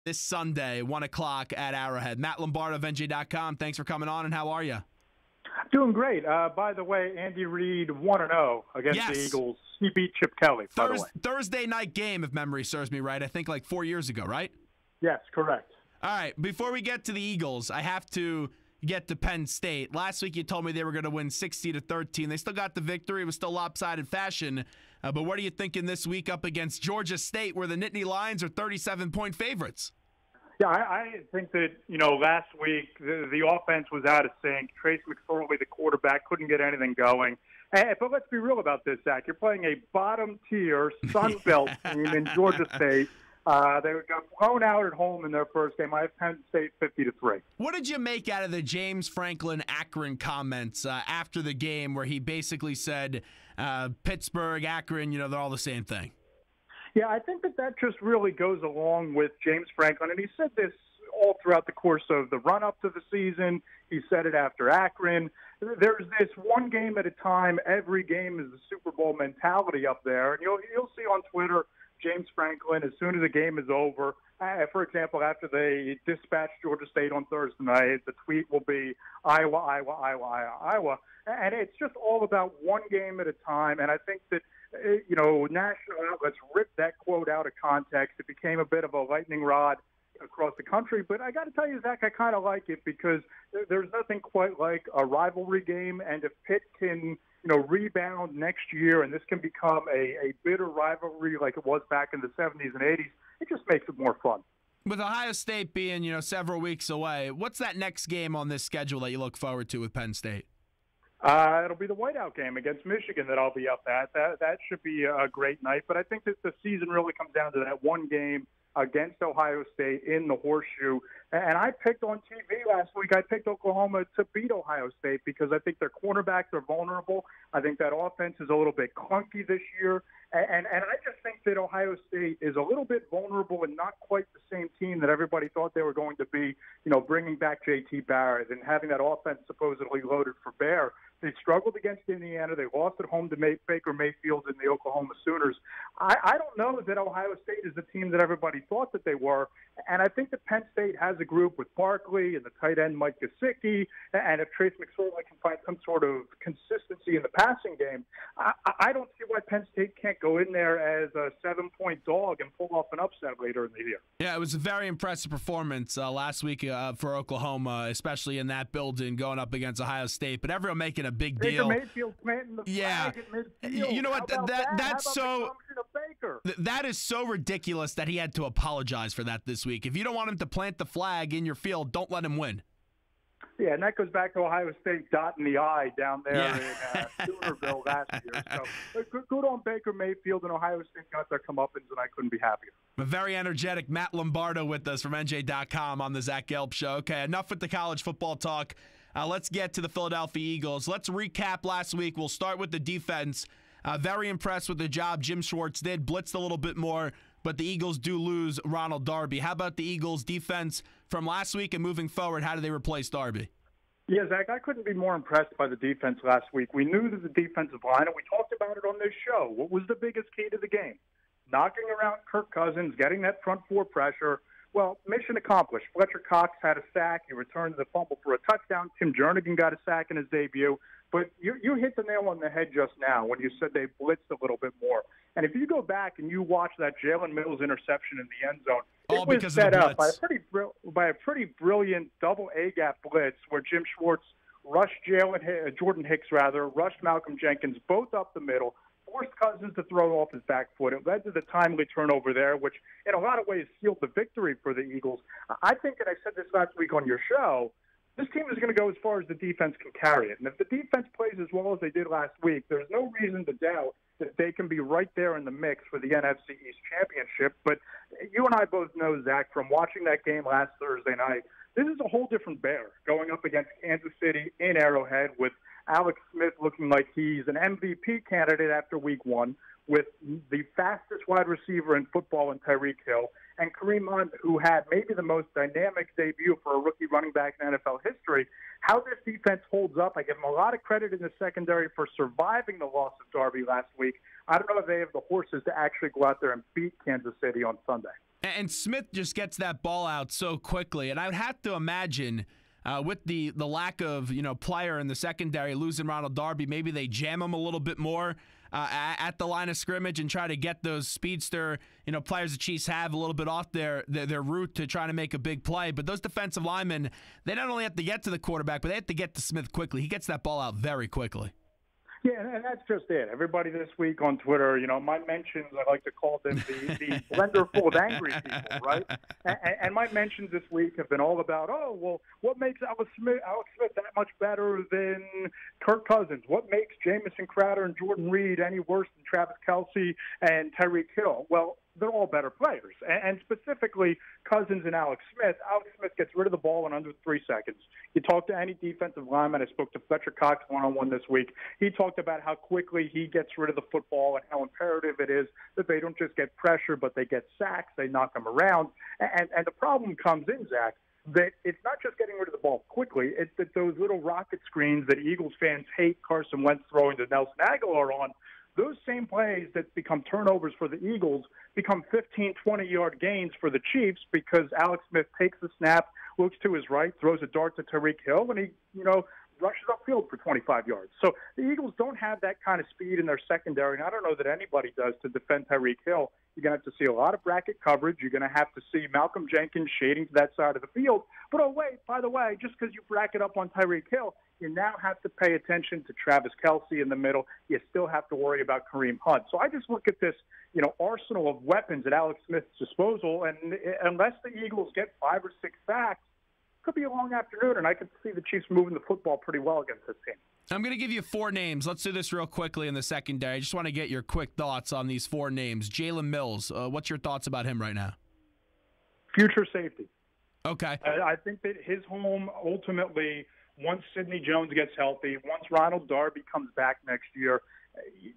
this Sunday, 1 o'clock at Arrowhead. Matt Lombardo of NJ.com. Thanks for coming on, and how are you? Doing great. By the way, Andy Reid 1-0 against the Eagles. He beat Chip Kelly, by the way. Thursday night game, if memory serves me right. I think like 4 years ago, right? Yes, correct. All right, before we get to the Eagles, I have to get to Penn State. Last week you told me they were going to win 60-13. They still got the victory. It was still lopsided fashion. But what are you thinking this week up against Georgia State, where the Nittany Lions are 37-point favorites? Yeah, I think that, last week the offense was out of sync. Trace McSorley, the quarterback, couldn't get anything going. But let's be real about this, Zach. You're playing a bottom-tier Sun Belt team in Georgia State. They got blown out at home in their first game. I have Penn State 50-3. What did you make out of the James Franklin Akron comments after the game, where he basically said Pittsburgh, Akron, they're all the same thing? Yeah, I think that just really goes along with James Franklin. And he said this all throughout the course of the run-up to the season. He said it after Akron. There's this one game at a time. Every game is the Super Bowl mentality up there. And you'll see on Twitter James Franklin, as soon as the game is over, for example, after they dispatch Georgia State on Thursday night, the tweet will be Iowa, Iowa, Iowa, Iowa, Iowa. And it's just all about one game at a time. And I think that, national outlets ripped that quote out of context. It became a bit of a lightning rod across the country. But I got to tell you, Zach, I kind of like it because there's nothing quite like a rivalry game. And if Pitt can, rebound next year and this can become a bitter rivalry like it was back in the 70s and 80s, it just makes it more fun. With Ohio State being, several weeks away, what's that next game on this schedule that you look forward to with Penn State? It'll be the whiteout game against Michigan that I'll be up at. That should be a great night. But I think that the season really comes down to that one game against Ohio State in the Horseshoe. And I picked on TV last week, I picked Oklahoma to beat Ohio State because I think their cornerbacks are vulnerable. I think that offense is a little bit clunky this year. And I just think that Ohio State is a little bit vulnerable and not quite the same team that everybody thought they were going to be, bringing back J.T. Barrett and having that offense supposedly loaded for bear. They struggled against Indiana. They lost at home to Baker Mayfield and the Oklahoma Sooners. I don't know that Ohio State is the team that everybody thought that they were. And I think that Penn State has a group with Barkley and the tight end Mike Gesicki. And if Trace McSorley can find some sort of consistency in the passing game, I don't see why Penn State can't go in there as a 7-point dog and pull off an upset later in the year. Yeah, it was a very impressive performance last week for Oklahoma, especially in that building going up against Ohio State. But everyone making a big deal. Mayfield planting the flag at midfield. You know what? That's so. That is so ridiculous that he had to apologize for that this week. If you don't want him to plant the flag in your field, don't let him win. Yeah, and that goes back to Ohio State dotting the I down there in Soonerville last year. So good on Baker Mayfield, and Ohio State got their comeuppance, and I couldn't be happier. A very energetic Matt Lombardo with us from NJ.com on the Zach Gelb Show. Okay, enough with the college football talk. Let's get to the Philadelphia Eagles. Let's recap last week. We'll start with the defense. Very impressed with the job Jim Schwartz did. Blitzed a little bit more, but the Eagles do lose Ronald Darby. How about the Eagles' defense from last week and moving forward? How do they replace Darby? Yeah, Zach, I couldn't be more impressed by the defense last week. We knew that the defensive line, and we talked about it on this show. What was the biggest key to the game? Knocking around Kirk Cousins, getting that front four pressure. Well, mission accomplished. Fletcher Cox had a sack. He returned the fumble for a touchdown. Tim Jernigan got a sack in his debut. But you hit the nail on the head just now when you said they blitzed a little bit more. And if you go back and you watch that Jaylen Mills interception in the end zone, it was set up by a pretty brilliant double A-gap blitz where Jim Schwartz rushed Jordan Hicks, rushed Malcolm Jenkins, both up the middle, forced Cousins to throw off his back foot. It led to the timely turnover there, which in a lot of ways sealed the victory for the Eagles. I think, and I said this last week on your show, this team is going to go as far as the defense can carry it. And if the defense plays as well as they did last week, there's no reason to doubt that they can be right there in the mix for the NFC East Championship. But you and I both know, Zach, from watching that game last Thursday night, this is a whole different bear going up against Kansas City in Arrowhead with Alex Smith looking like he's an MVP candidate after week one, with the fastest wide receiver in football in Tyreek Hill, and Kareem Hunt, who had maybe the most dynamic debut for a rookie running back in NFL history. How this defense holds up, I give them a lot of credit in the secondary for surviving the loss of Darby last week. I don't know if they have the horses to actually go out there and beat Kansas City on Sunday. And Smith just gets that ball out so quickly. And I would have to imagine with the lack of player in the secondary, losing Ronald Darby, maybe they jam him a little bit more at the line of scrimmage and try to get those speedster players the Chiefs have a little bit off their route to try to make a big play. But those defensive linemen, they not only have to get to the quarterback, but they have to get to Smith quickly. He gets that ball out very quickly. Yeah, and that's just it. Everybody this week on Twitter, my mentions, I like to call them the blender full of angry people, right? And my mentions this week have been all about, what makes Alex Smith that much better than Kirk Cousins? What makes Jamison Crowder and Jordan Reed any worse than Travis Kelce and Tyreek Hill? Well, they're all better players. And specifically, Cousins and Alex Smith. Alex Smith gets rid of the ball in under 3 seconds. You talk to any defensive lineman. I spoke to Fletcher Cox one-on-one this week. He talked about how quickly he gets rid of the football and how imperative it is that they don't just get pressure, but they get sacks. They knock them around. And the problem comes in, Zach, that it's not just getting rid of the ball quickly. It's that those little rocket screens that Eagles fans hate Carson Wentz throwing to Nelson Agholor on, those same plays that become turnovers for the Eagles become 15, 20-yard gains for the Chiefs because Alex Smith takes the snap, looks to his right, throws a dart to Tyreek Hill, and he, rushes upfield for 25 yards. So the Eagles don't have that kind of speed in their secondary, and I don't know that anybody does to defend Tyreek Hill. You're going to have to see a lot of bracket coverage. You're going to have to see Malcolm Jenkins shading to that side of the field. But, by the way, just because you bracket up on Tyreek Hill, you now have to pay attention to Travis Kelce in the middle. You still have to worry about Kareem Hunt. So I just look at this, arsenal of weapons at Alex Smith's disposal, and unless the Eagles get 5 or 6 sacks, it could be a long afternoon, and I could see the Chiefs moving the football pretty well against this team. I'm going to give you 4 names. Let's do this real quickly in the secondary. I just want to get your quick thoughts on these 4 names. Jaylen Mills, what's your thoughts about him right now? Future safety. Okay. I think that his home ultimately, once Sidney Jones gets healthy, once Ronald Darby comes back next year,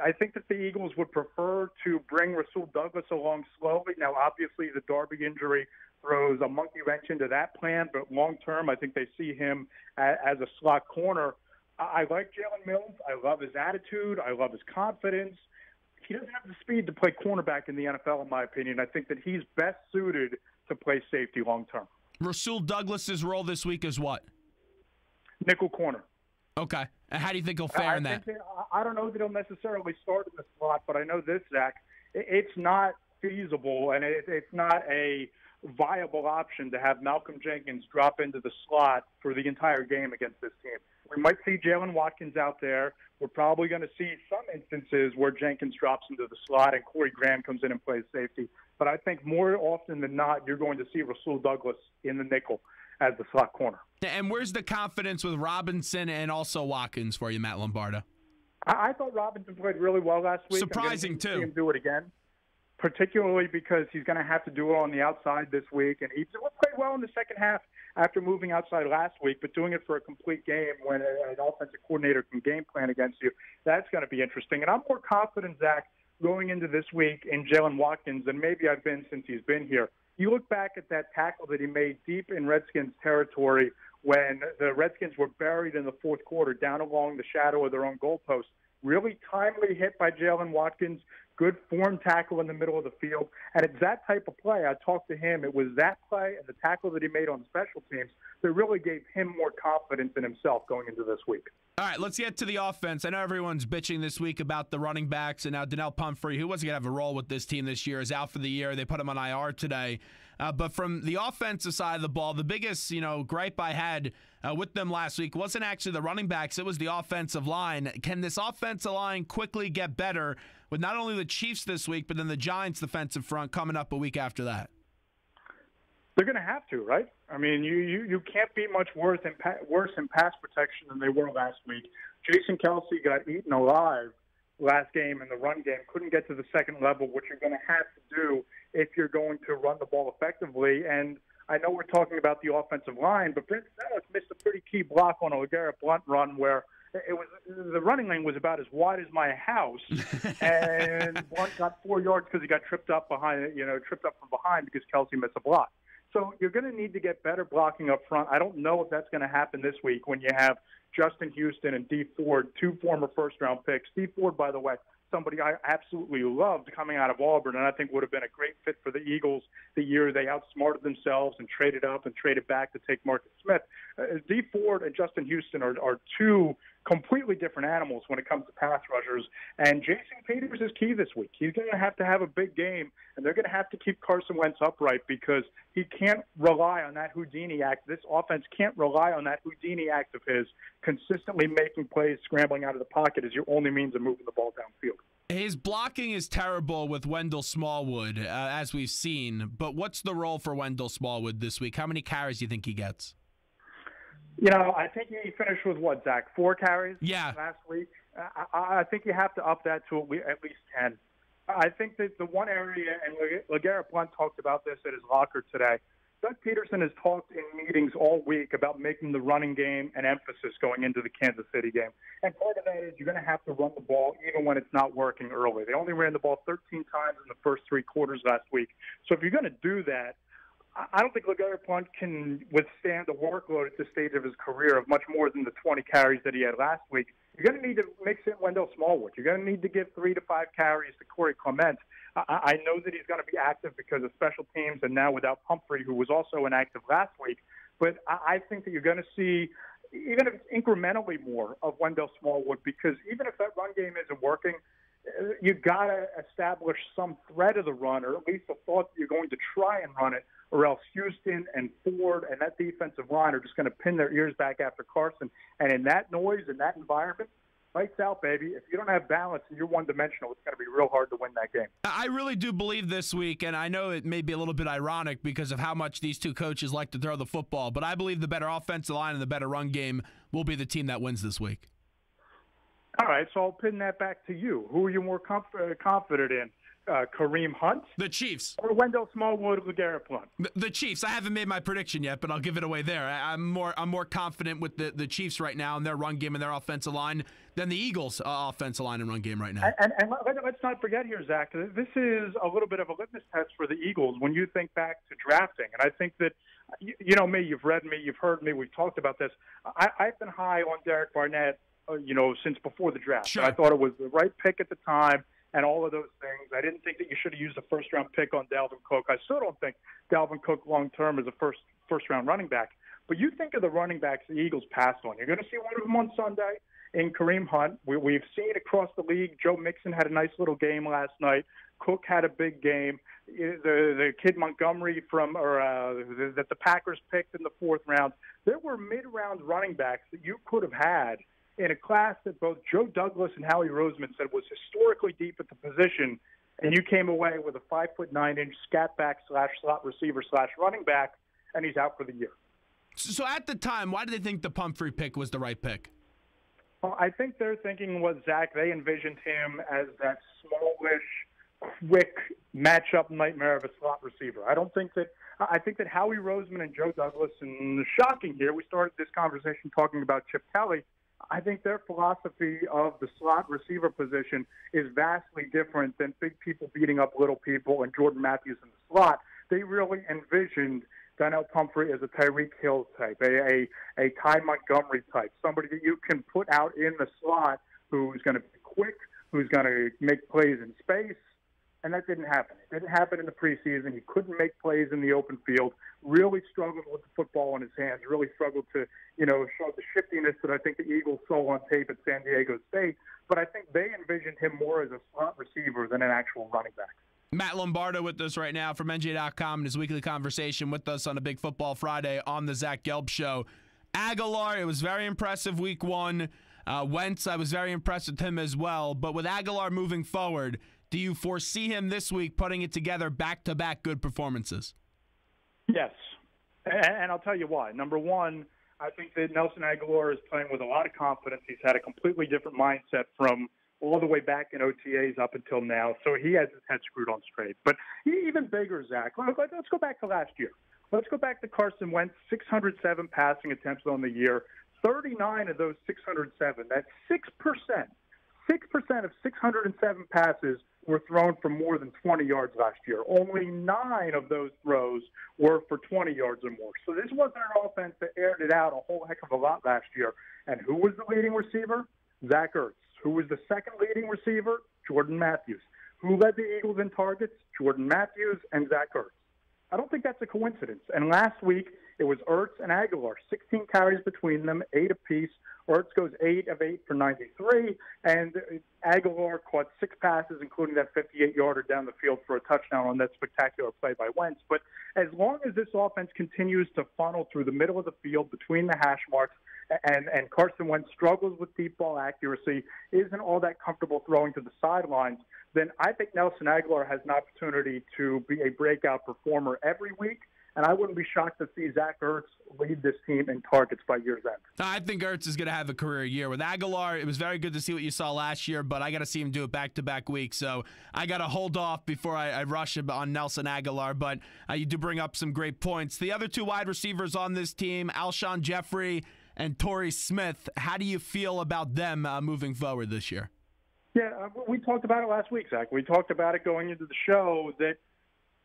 I think that the Eagles would prefer to bring Rasul Douglas along slowly. Now, obviously, the Darby injury throws a monkey wrench into that plan, but long-term, I think they see him as a slot corner. I like Jaylen Mills. I love his attitude. I love his confidence. He doesn't have the speed to play cornerback in the NFL, in my opinion. I think that he's best suited to play safety long-term. Rasul Douglas's role this week is what? Nickel corner. Okay. And how do you think he'll fare in that? I don't know that he'll necessarily start in the slot, but I know this, Zach. It's not feasible, and it's not a viable option to have Malcolm Jenkins drop into the slot for the entire game against this team. We might see Jalen Watkins out there. We're probably going to see some instances where Jenkins drops into the slot and Corey Graham comes in and plays safety. But I think more often than not, you're going to see Rasul Douglas in the nickel as the slot corner. And where's the confidence with Robinson and also Watkins for you, Matt Lombardo? I thought Robinson played really well last week. Surprising, too. See him do it again, particularly because he's going to have to do it on the outside this week. And he played well in the second half after moving outside last week, but doing it for a complete game when an offensive coordinator can game plan against you, that's going to be interesting. And I'm more confident, Zach, going into this week in Jalen Watkins than maybe I've been since he's been here. You look back at that tackle that he made deep in Redskins territory when the Redskins were buried in the fourth quarter down along the shadow of their own goalpost. Really timely hit by Jalen Watkins, good form tackle in the middle of the field. And it's that type of play. I talked to him. It was that play and the tackle that he made on special teams that really gave him more confidence in himself going into this week. All right, let's get to the offense. I know everyone's bitching this week about the running backs, and now Donnell Pumphrey, who wasn't going to have a role with this team this year, is out for the year. They put him on IR today. But from the offensive side of the ball, the biggest gripe I had with them last week wasn't actually the running backs. It was the offensive line. Can this offensive line quickly get better with not only the Chiefs this week, but then the Giants' defensive front coming up a week after that? They're going to have to, right? I mean, you can't be much worse in pass protection than they were last week. Jason Kelce got eaten alive last game in the run game, couldn't get to the second level, which you're going to have to do if you're going to run the ball effectively. And I know we're talking about the offensive line, but Brent Sellers missed a pretty key block on a LeGarrette Blount run where the running lane was about as wide as my house, and Blount got 4 yards because he got tripped up from behind because Kelce missed a block. So you're going to need to get better blocking up front. I don't know if that's going to happen this week when you have Justin Houston and Dee Ford, 2 former first-round picks. Dee Ford, by the way, somebody I absolutely loved coming out of Auburn, and I think would have been a great fit for the Eagles the year they outsmarted themselves and traded up and traded back to take Marcus Smith. Dee Ford and Justin Houston are two completely different animals when it comes to pass rushers, and Jason Peters is key this week. He's going to have a big game, and they're going to have to keep Carson Wentz upright because he can't rely on that Houdini act. This offense can't rely on that Houdini act of his, consistently making plays, scrambling out of the pocket as your only means of moving the ball downfield. His blocking is terrible with Wendell Smallwood, as we've seen, but what's the role for Wendell Smallwood this week? How many carries do you think he gets? I think he finished with what, Zach? 4 carries last week? I think you have to up that to at least 10. I think that the one area, and LeGarrette Blount talked about this at his locker today, Doug Peterson has talked in meetings all week about making the running game an emphasis going into the Kansas City game. And part of that is you're going to have to run the ball even when it's not working early. They only ran the ball 13 times in the first 3 quarters last week. So if you're going to do that, I don't think LeGarrette Blount can withstand the workload at this stage of his career of much more than the 20 carries that he had last week. You're going to need to mix in Wendell Smallwood. You're going to need to give 3 to 5 carries to Corey Clement. I know that he's going to be active because of special teams and now without Pumphrey, who was also inactive last week. But I think that you're going to see, even if it's incrementally more, of Wendell Smallwood, because even if that run game isn't working, you've got to establish some threat of the run, or at least a thought that you're going to try and run it, or else Houston and Ford and that defensive line are just going to pin their ears back after Carson. And in that noise, in that environment, lights out, baby. If you don't have balance and you're one-dimensional, it's going to be real hard to win that game. I really do believe this week, and I know it may be a little bit ironic because of how much these two coaches like to throw the football, but I believe the better offensive line and the better run game will be the team that wins this week. All right, so I'll pin that back to you. Who are you more confident in? Kareem Hunt? The Chiefs. Or Wendell Smallwood or LeGarrette Blount? The Chiefs. I haven't made my prediction yet, but I'll give it away there. I'm more confident with the Chiefs right now and their run game and their offensive line than the Eagles' offensive line and run game right now. And let's not forget here, Zach, this is a little bit of a litmus test for the Eagles when you think back to drafting. And I think that, you know me, you've read me, you've heard me, we've talked about this. I've been high on Derek Barnett, since before the draft. Sure. I thought it was the right pick at the time. And all of those things. I didn't think that you should have used a first-round pick on Dalvin Cook. I still don't think Dalvin Cook long-term is a first-round running back. But you think of the running backs the Eagles passed on. You're going to see one of them on Sunday in Kareem Hunt. We've seen across the league. Joe Mixon had a nice little game last night. Cook had a big game. The kid Montgomery that the Packers picked in the 4th round. There were mid-round running backs that you could have had in a class that both Joe Douglas and Howie Roseman said was historically deep at the position, and you came away with a 5'9" scat back / slot receiver / running back, and he's out for the year. So at the time, why did they think the Pumphrey pick was the right pick? Well, I think their thinking was, Zach, they envisioned him as that smallish, quick matchup nightmare of a slot receiver. I think that Howie Roseman and Joe Douglas, and shocking here, we started this conversation talking about Chip Kelly. I think their philosophy of the slot receiver position is vastly different than big people beating up little people and Jordan Matthews in the slot. They really envisioned Donnell Pumphrey as a Tyreek Hill type, a Ty Montgomery type, somebody that you can put out in the slot who's going to be quick, who's going to make plays in space. And that didn't happen. It didn't happen in the preseason. He couldn't make plays in the open field, really struggled with the football in his hands, really struggled to, show the shiftiness that I think the Eagles saw on tape at San Diego State. But I think they envisioned him more as a slot receiver than an actual running back. Matt Lombardo with us right now from NJ.com in his weekly conversation with us on a Big Football Friday on the Zach Gelb Show. Agholor, it was very impressive week 1. Wentz, I was very impressed with him as well. But with Agholor moving forward, do you foresee him this week putting it together back-to-back good performances? Yes, and I'll tell you why. Number one, I think that Nelson Agholor is playing with a lot of confidence. He's had a completely different mindset from all the way back in OTAs up until now, so he has his head screwed on straight. But even bigger, Zach, let's go back to last year. Let's go back to Carson Wentz, 607 passing attempts on the year, 39 of those 607. That's 6%. 6% of 607 passes were thrown for more than 20 yards last year. Only 9 of those throws were for 20 yards or more. So this wasn't an offense that aired it out a whole heck of a lot last year. And who was the leading receiver? Zach Ertz. Who was the second leading receiver? Jordan Matthews. Who led the Eagles in targets? Jordan Matthews and Zach Ertz. I don't think that's a coincidence. And last week, it was Ertz and Agholor, 16 carries between them, 8 apiece. Ertz goes 8 of 8 for 93, and Agholor caught 6 passes, including that 58-yarder down the field for a touchdown on that spectacular play by Wentz. But as long as this offense continues to funnel through the middle of the field between the hash marks, and Carson Wentz struggles with deep ball accuracy, isn't all that comfortable throwing to the sidelines, then I think Nelson Agholor has an opportunity to be a breakout performer every week. And I wouldn't be shocked to see Zach Ertz lead this team in targets by year's end. I think Ertz is going to have a career year. With Agholor, it was very good to see what you saw last year, but I got to see him do it back-to-back weeks. So I got to hold off before I rush him on Nelson Agholor. But you do bring up some great points. The other 2 wide receivers on this team, Alshon Jeffery and Torrey Smith, how do you feel about them moving forward this year? Yeah, we talked about it last week, Zach. We talked about it going into the show that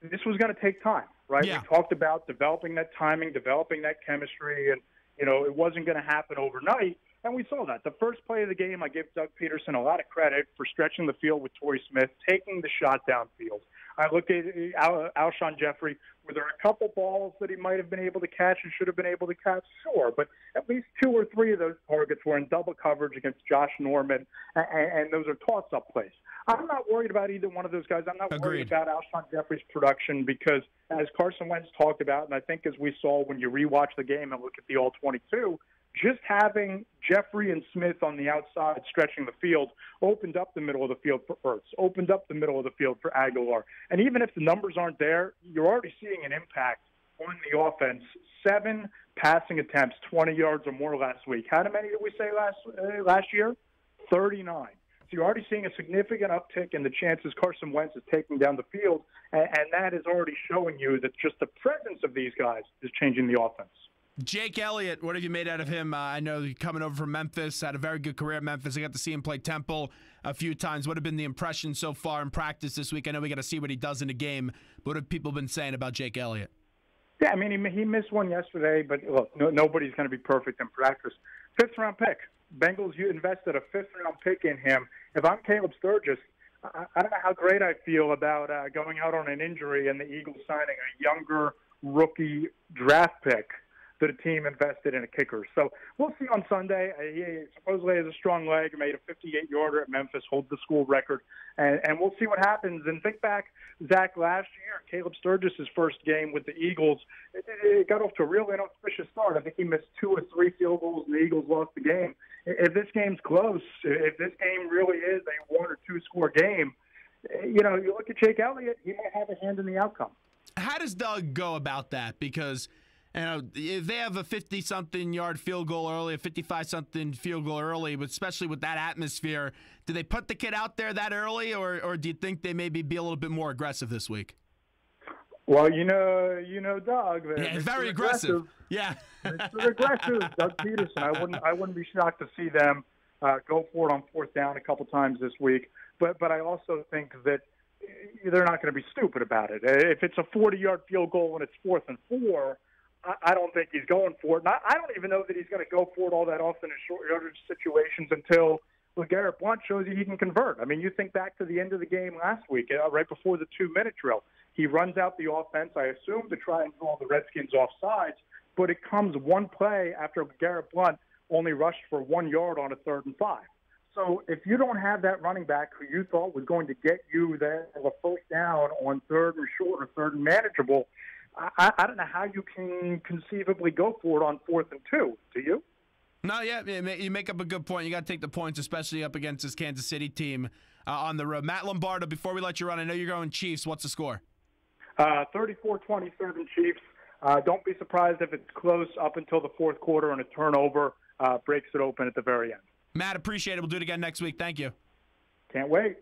this was going to take time, right? Yeah. We talked about developing that timing, developing that chemistry, and, it wasn't going to happen overnight. And we saw that. The first play of the game, I give Doug Peterson a lot of credit for stretching the field with Torrey Smith, taking the shot downfield. I looked at Alshon Jeffery. Were there a couple balls that he might have been able to catch and should have been able to catch? Sure, but at least 2 or 3 of those targets were in double coverage against Josh Norman, and those are toss-up plays. I'm not worried about either one of those guys. I'm not worried about Alshon Jeffery's production because, as Carson Wentz talked about, and I think as we saw when you rewatch the game and look at the All-22, just having Jeffery and Smith on the outside stretching the field opened up the middle of the field for Ertz, opened up the middle of the field for Agholor. And even if the numbers aren't there, you're already seeing an impact on the offense. 7 passing attempts, 20 yards or more last week. How many did we say last year? 39. So you're already seeing a significant uptick in the chances Carson Wentz is taking down the field, and that is already showing you that just the presence of these guys is changing the offense. Jake Elliott, what have you made out of him? I know he's coming over from Memphis, had a very good career at Memphis. I got to see him play Temple a few times. What have been the impressions so far in practice this week? I know we got to see what he does in a game. But what have people been saying about Jake Elliott? Yeah, I mean, he missed one yesterday, but look, nobody's going to be perfect in practice. 5th-round pick. Bengals, you invested a 5th-round pick in him. If I'm Caleb Sturgis, I don't know how great I feel about going out on an injury and the Eagles signing a younger rookie draft pick that a team invested in a kicker. So we'll see on Sunday. He supposedly has a strong leg, made a 58-yarder at Memphis, holds the school record, and we'll see what happens. And think back, Zach, last year, Caleb Sturgis' first game with the Eagles, it got off to a really inauspicious start. I think he missed 2 or 3 field goals, and the Eagles lost the game. If this game's close, if this game really is a 1 or 2 score game, you look at Jake Elliott, he might have a hand in the outcome. How does Doug go about that? Because if they have a 50-something yard field goal early, a 55-something field goal early, but especially with that atmosphere, do they put the kid out there that early, or do you think they maybe be a little bit more aggressive this week? Well, you know, Doug. Yeah, it's very aggressive. Yeah, Mr. Aggressive, Doug Peterson. I wouldn't be shocked to see them go for it on 4th down a couple times this week. But I also think that they're not going to be stupid about it. If it's a 40-yard field goal and it's 4th and 4. I don't think he's going for it. And I don't even know that he's going to go for it all that often in short yardage situations until LeGarrette Blount shows you he can convert. I mean, you think back to the end of the game last week, right before the 2-minute drill. He runs out the offense, I assume, to try and draw the Redskins off sides, but it comes one play after LeGarrette Blount only rushed for 1 yard on a 3rd and 5. So if you don't have that running back who you thought was going to get you there a 1st down on 3rd and short or 3rd and manageable, I don't know how you can conceivably go for it on 4th and 2. Do you? No, yeah, you make up a good point. You got to take the points, especially up against this Kansas City team on the road. Matt Lombardo, before we let you run, I know you're going Chiefs. What's the score? 34-27 Chiefs. Don't be surprised if it's close up until the 4th quarter and a turnover breaks it open at the very end. Matt, appreciate it. We'll do it again next week. Thank you. Can't wait.